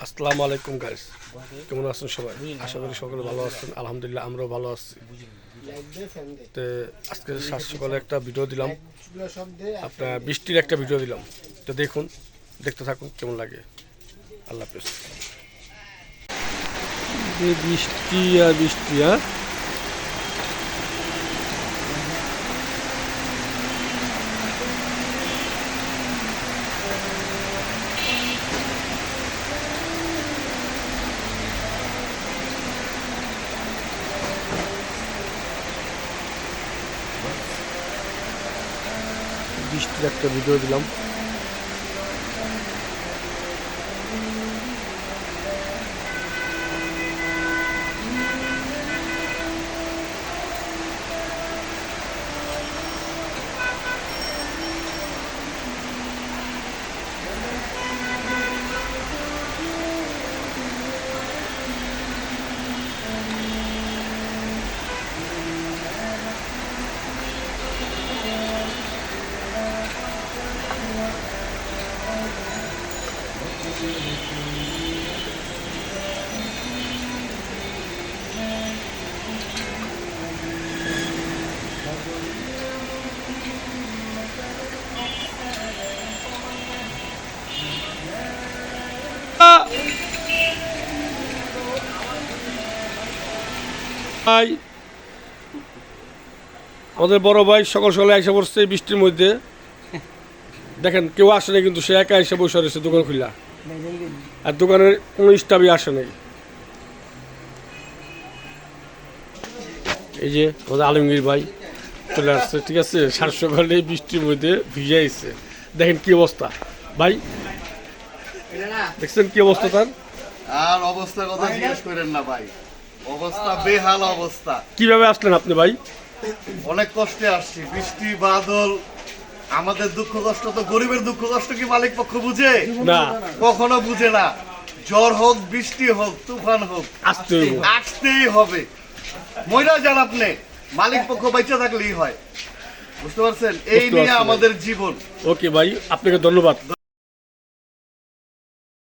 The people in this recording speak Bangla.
আসসালামু আলাইকুম গাইস, কেমন আছেন সবাই? আশা করি সকলে ভালো আছেন। আলহামদুলিল্লাহ আমরাও ভালো আছি। তো আজকে সাত সকালে একটা ভিডিও দিলাম, আপনার বৃষ্টির একটা ভিডিও দিলাম। তো দেখুন, দেখতে থাকুন কেমন লাগে। আল্লাহ হাফেজ। বৃষ্টি আর বৃষ্টি, হ্যাঁ বৃষ্টির একটা ভিডিও দিলাম। ভাই, আমাদের বড় ভাই সকাল সকালে এসে পড়ছে বৃষ্টির মধ্যে। দেখেন কেউ আসে নাই, কিন্তু সে একা এসে বসে রয়েছে দোকান খুলা, আর দোকানের কোনো স্টাফই আসে নাই। এই যে আমাদের আলমগীর ভাই চলে আসছে, ঠিক আছে, সাত সকালে বৃষ্টির মধ্যে ভিজে আসছে। দেখেন কি অবস্থা ভাই, দেখছেন কি অবস্থা তার? আর অবস্থা কথা জিজ্ঞেস করেন না ভাই, অবস্থা বেহাল অবস্থা। কিভাবে আসলেন আপনি ভাই? অনেক কষ্টে আসছি, বৃষ্টি বাদল। আমাদের দুঃখ কষ্ট তো গরিবের দুঃখ কষ্ট কি মালিক পক্ষ বুঝে? না, কখনো বুঝে না। ঝড় হোক, বৃষ্টি হোক, তুফান হোক, আসতেই হবে। ময়রা যান আপনি, মালিক পক্ষ বাইচা থাকলেই হয়। বুঝতে পারছেন? এই নিয়ে আমাদের জীবন। ওকে ভাই, আপনাকে ধন্যবাদ।